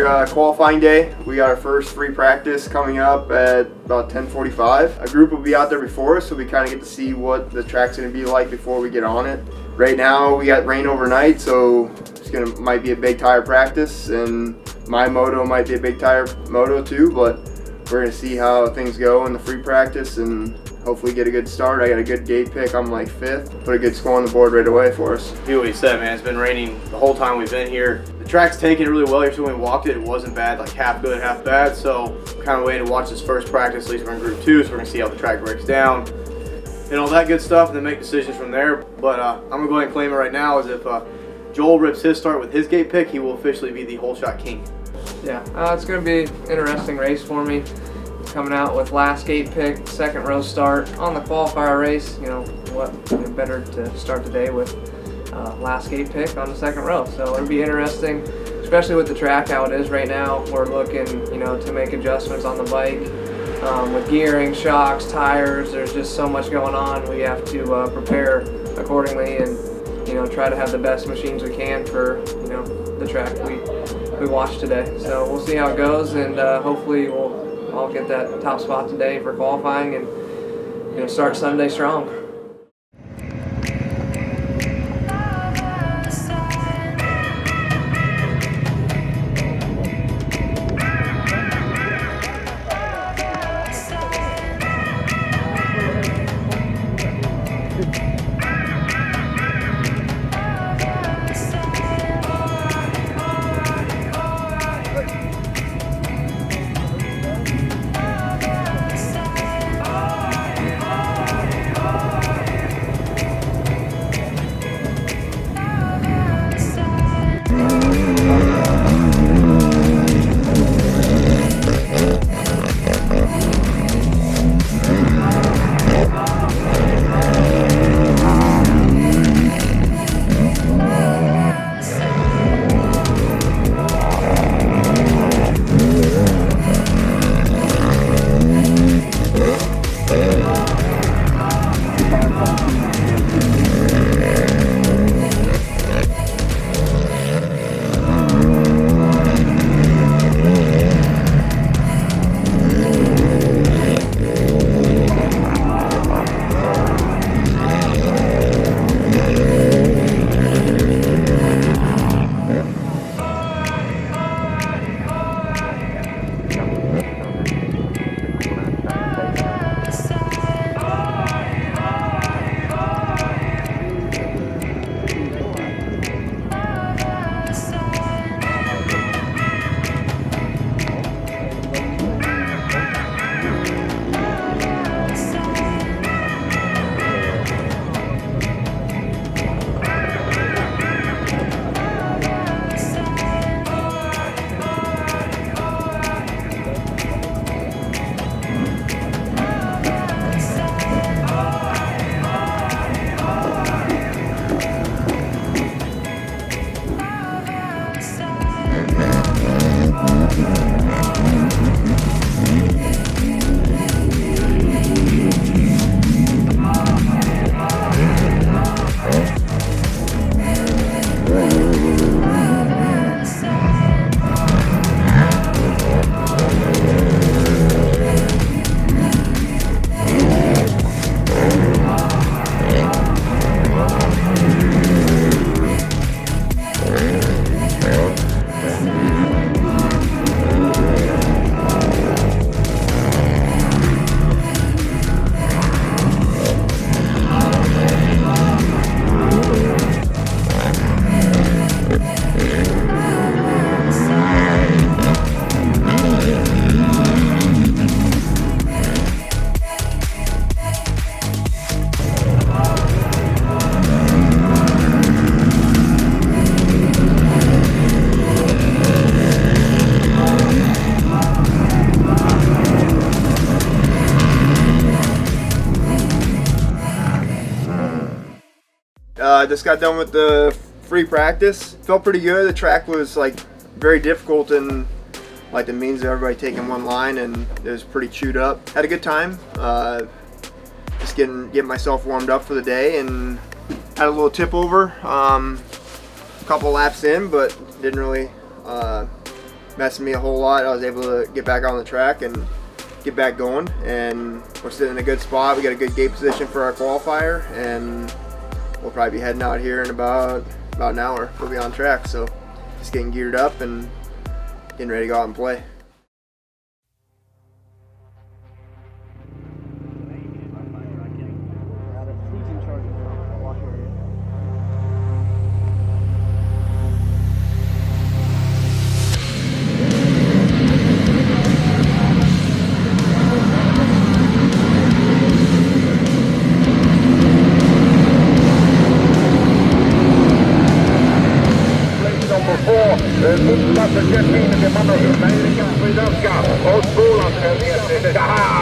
for qualifying day. We got our first free practice coming up at about 10:45. A group will be out there before us, so we kind of get to see what the track's going to be like before we get on it. Right now we got rain overnight, so might be a big tire practice, and my moto might be a big tire moto too, but we're going to see how things go in the free practice and hopefully get a good start. I got a good gate pick. I'm like 5th. Put a good score on the board right away for us. I hear what he said, man. It's been raining the whole time we've been here. The track's taking it really well. Yesterday when we walked it, it wasn't bad, like half good, half bad. So kind of waiting to watch this first practice. At least we're in group 2, so we're going to see how the track breaks down and all that good stuff, and then make decisions from there. But I'm going to go ahead and claim it right now, as if Joel rips his start with his gate pick, he will officially be the whole shot king. Yeah, it's going to be an interesting race for me. Coming out with last gate pick, second row start on the qualifier race. What better to start the day with last gate pick on the second row. So it'll be interesting, especially with the track how it is right now. We're looking, to make adjustments on the bike with gearing, shocks, tires. There's just so much going on. We have to prepare accordingly and try to have the best machines we can for the track we watch today. So we'll see how it goes, and hopefully I'll get that top spot today for qualifying and start Sunday strong. Just got done with the free practice. Felt pretty good. The track was very difficult, and it means everybody taking one line, and it was pretty chewed up. Had a good time. Just getting myself warmed up for the day, and had a little tip over. A couple laps in, but didn't really messing me a whole lot. I was able to get back on the track and get back going, and we're sitting in a good spot. We got a good gate position for our qualifier, and we'll probably be heading out here in about an hour. We'll be on track, so just getting geared up and getting ready to go out and play.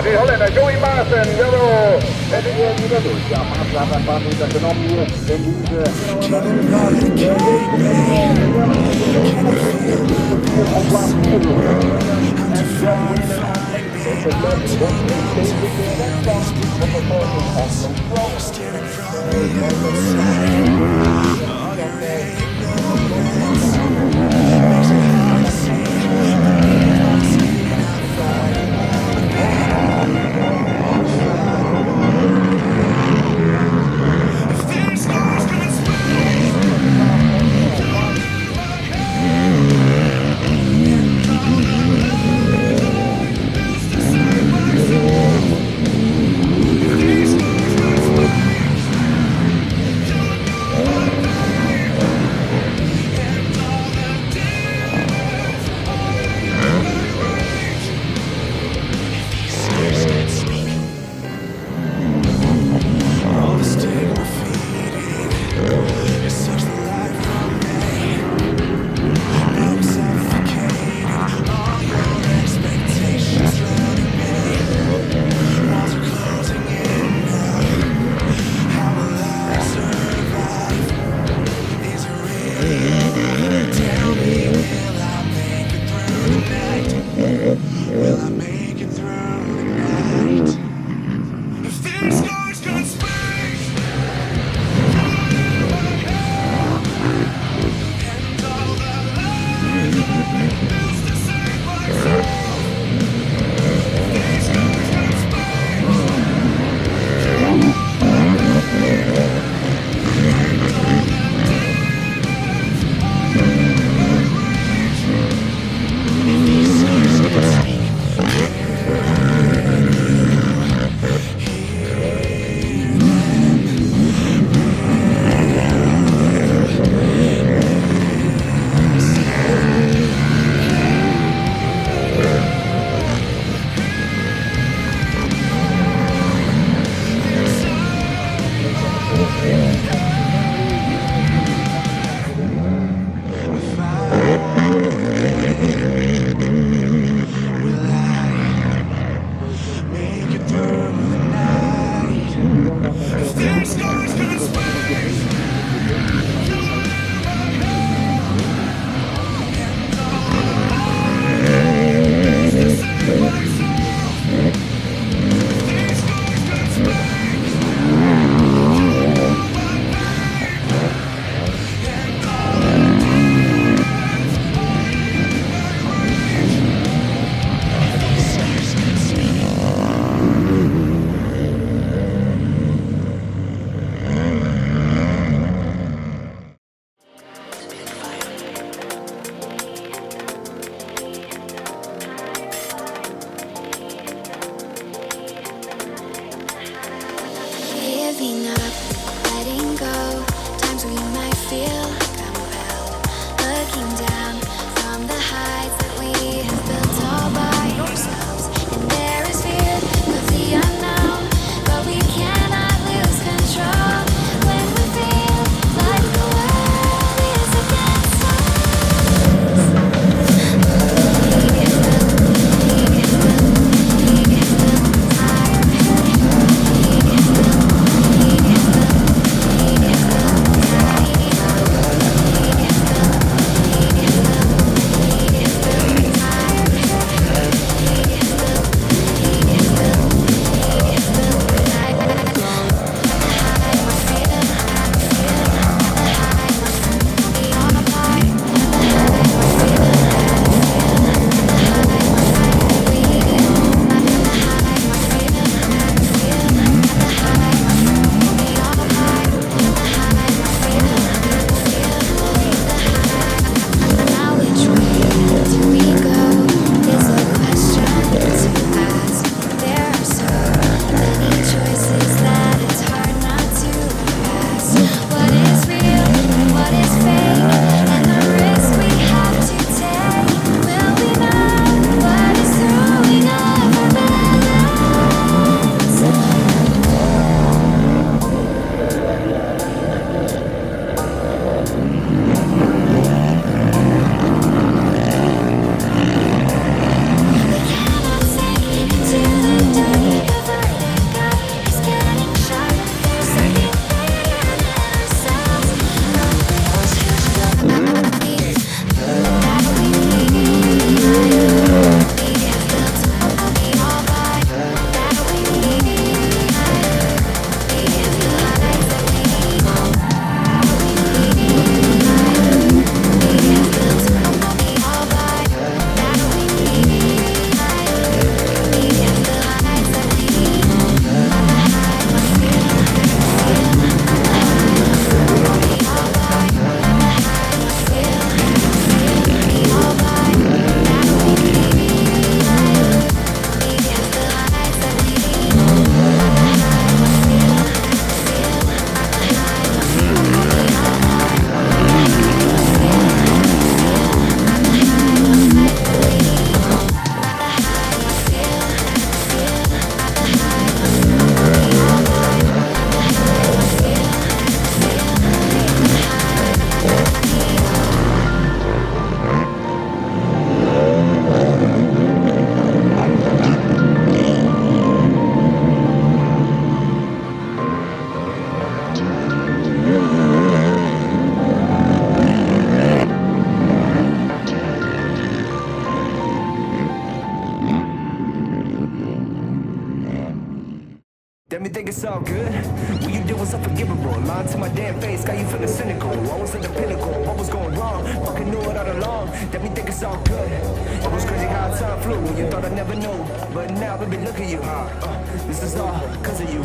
Det håller där, Joey Marsen, jadå! Det är ju då, ja, man släpper bara ut att de ju, Let me think it's all good. What you did was unforgivable. Lying to my damn face, got you feeling cynical. I was at the pinnacle, what was going wrong? Fucking knew it all along. Let me think it's all good. It was crazy how time flew. You thought I never knew, but now baby, look at you. This is all cause of you.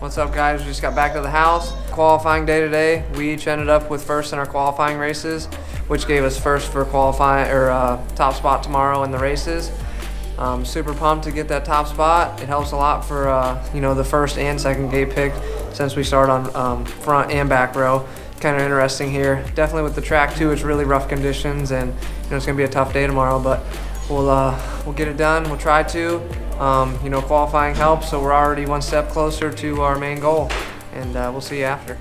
What's up, guys? We just got back to the house. Qualifying day today. We each ended up with first in our qualifying races, which gave us first for qualifying or top spot tomorrow in the races. Super pumped to get that top spot. It helps a lot for the first and second gate pick since we start on front and back row. Kind of interesting here. Definitely with the track too. It's really rough conditions, and it's gonna be a tough day tomorrow. But we'll get it done. We'll try to. Qualifying helps, so we're already one step closer to our main goal, and we'll see you after.